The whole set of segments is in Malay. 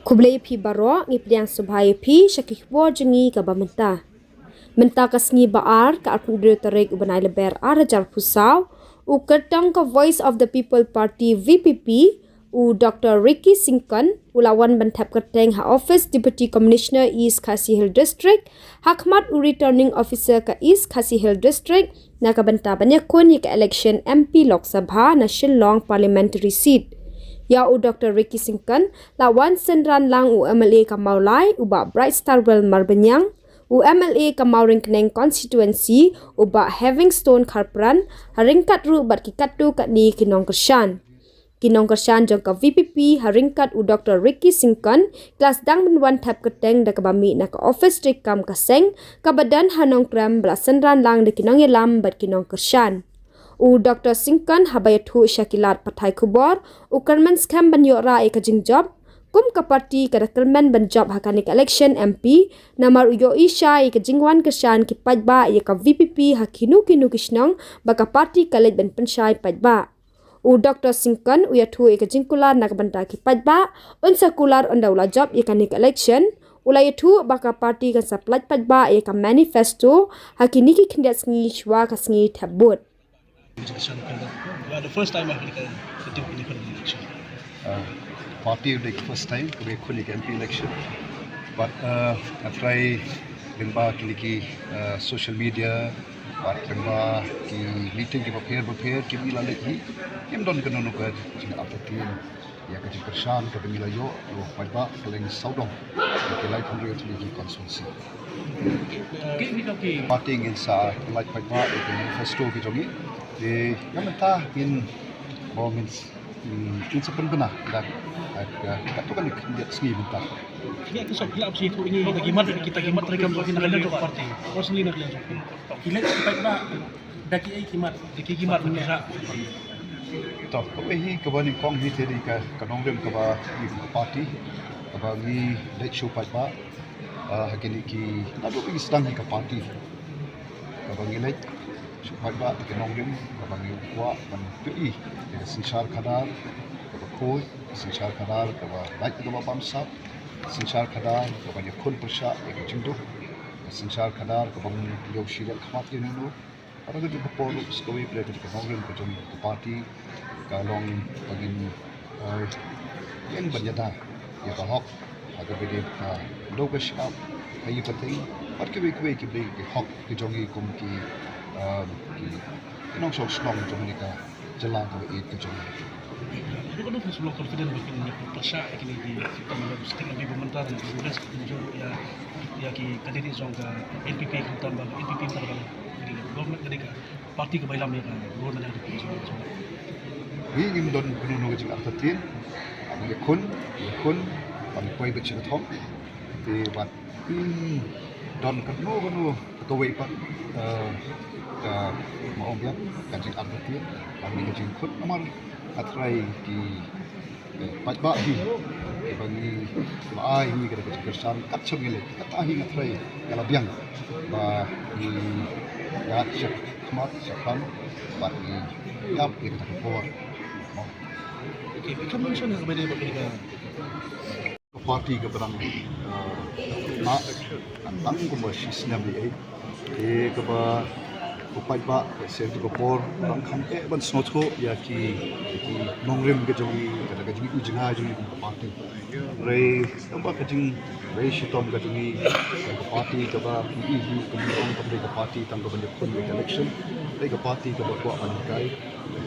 Kublai pi baro ngipdiang subhai pi syakihwo jengi ka bamenta. Menta ka sngi baar ka arpundri tarik ubanai leber arajar pusau u Kyrtong ka Voice of the People Party VPP u Dr. Ricky Sngewskhem ulawan bantap Kyrtong ha Office Deputy Commissioner East Khasi Hill District Hakmat u Returning Officer ka East Khasi Hill District na ka banta banyakun ka Elekshon MP Lok Sabha na Shillong Parliamentary Seat. Ya u Dr. Ricky Sngewskhem lawan senran lang u MLA ka Maulai uba Bright Star Well Marbanyang u MLA ka Mauring Kneng constituency uba Havingstone Kharpran haringkat ru bat kikatu kat ni Kinong Kershan. Kinong Kershan jong ka VPP haringkat u Dr. Ricky Sngewskhem kelas dang benwan tap keteng da ka bami na ka office strict kam ka seng ka badan hanong kram bela senran lang de Kinong Yelam bat Kinong Kershan. U Dr. Sngewskhem habayatu syakilat patai kubor u Sngewskhem banyora e ka jingjob kum ka parti ka rekrutmen banjob hakanik election MP namar uyo isha e ka jingwan Kershan ki pajba e ka VPP hakinu kinu kisnong baka parti kalet ben pensyai pajba. U Dr. Sngewskhem uyatu e ka jingkular nak banta ki pajba unsa kular ondaula job e kanik election ulai tu baka parti kan supply pajba e ka manifesto hakini ki kindat sngi shwa ka sngi tabut. The first time I heard the election. Party the first time we could MP election, but I try limba kini social media, but limba ki meeting ki prepare ki mila lagi, kim don kena nuker jika apa tu ya kerja Kershan ke mila yo pada paling saudong ki lai pun tu lagi konsulsi. Party ingin sa lai pada itu manifesto ki jogi. Di yang mentah in moments in sepenuhnya dan kita tu kan lihat sendiri mentah. Ini aku sok gelap sih tu ini kita gimat rekam tu kita ada parti. Personally nak lihat sok. Kita cepat nak daki gimat mengira. Toh, kau ini kebanyakan kong ni tadi kanong dem keba parti, keba ni late show pada hakini ki nado pergi sedang ke parti. Keba ni late Supaya kenong rim kabangi kuat dan tui dengan sencar kadar kebakoi sencar kadar keba baik keba bamsap sencar kadar kabangi kun persyak yang jenduk sencar kadar kabang jauh silat khamat ini dulu pada kita berpolu sekali pada kita kenong rim kejong parti kalong bagi yang berjaya ya bahok agar beri doa siap ayu penting pada kita hok kejong ikum ki Kinong sok strong jom ni ka jalan ke it ke jom. Tapi kalau kita sebelum confident begini persa ini di sistem setting lebih komentar dan tugas jom ya ki kandidat jom ke NPP Kyrtong bang NPP terbang di government ketika parti kebailam ya kan government ada di jom. Ini don penuh dengan artian, yakun pampoi bercerita di buat don penuh kewei pak ka mau biar kancing artian kami kancing kut nomor atrai di pajba di bagi mai ini kada Kershan kat semile katahi atrai kalau biang ba di ya cek smart sekan bagi yap kita keluar. Okey, macam mana nak beda berbeza? Parti keberang nak tentang komersialnya beli keba upai ba sel tu kopor bang kham ban snotho ya ki nongrim ke jogi kada ke jogi ujinga jogi parti re tamba ke jing re shitom ke jogi parti ke ba pi kemudian ke parti tangga banyak pun election re ke parti ke bakwa manikai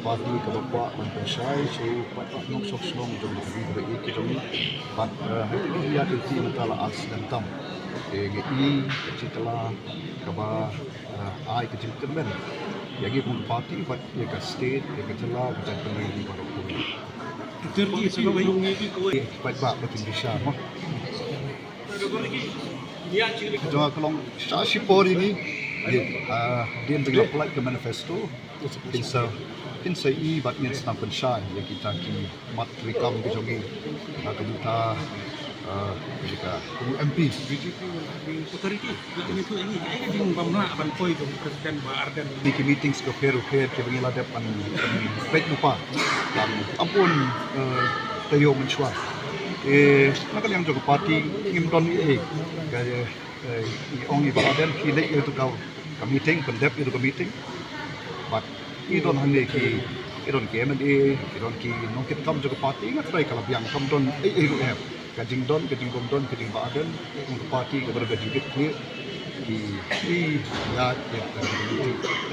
parti ke bakwa manpensai so pat nok sok slong jogi ke jogi pat ya ti mentala as dan tam ngi citala kaba ai ke jiltemen yagi pun parti pat ye ka state ye ka jala ka jiltemen di pada pun Turki sebab ini ko pat ba betul bisa mo jangan kalau sasi por ini dia dengan apply ke manifesto insa i bat ni stamp pensai yang kita ki mat rekam ke jogi kita jika MP authority itu ini jing pamna ban koi tu presiden ba arden di meetings ke peru ke bangila depan baik lupa dan ampun tayo mencuat nak yang juga parti ingin don gaya orang ibu aden kini itu kau meeting pendep itu meeting, but idon hanya idon KMNA idon nongkit kam juga parti ingat try kalau yang kam don itu kajing kom don kajing baden untuk parti kepada kajing clear di ya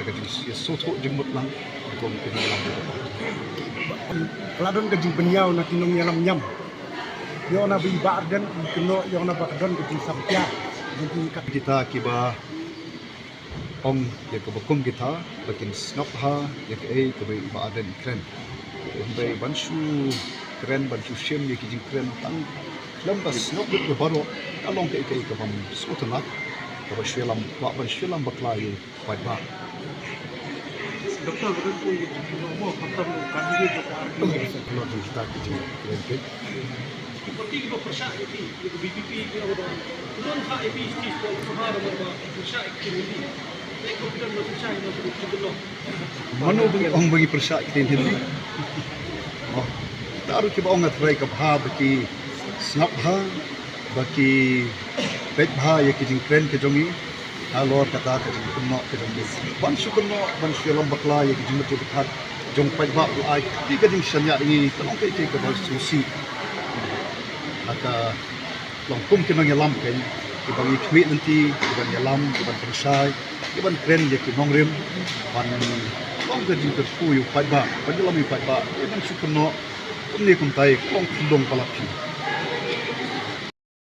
kajing soto jemut lang kom kajing lang Peladon kajing penyau nak tinong yalam nyam. Yo na bi baden keno yo na bakdon kajing sampia. Kita kiba ong ya kebekum kita bakin snop ha ya ke kebe baden kren sampai bansu kren bansu shem ya kijing kren tang lambas snop ke baru along ke bam sotanak ke shwelam ba ban shwelam baklayu pai ba Doktor betul pun mau kata kandidat juga. kalau kita kijing kren ke Seperti kita persak itu BPP kita orang. Tuan hak itu stis kalau semua orang persak itu ini. Mereka bukan persak itu betul. Mana ong bagi persak kita hindi. Oh, taruh kiba ong atray kapha baki snap ha baki Beit ha ya kijing kren ke jongi alor kata ke kuno ke jongi bansu lambakla ya kijing betul betul jong pai ba ai ti kijing shanya ni tong ke ke susi aka longkum ke nang yalam ke ibang ikwi nanti ibang yalam ibang persai ibang kren ya ki nongrim ban long ke jing ke puyu pai ba ban yalam pai ba ibang sukuno kumni kumtai long pala pi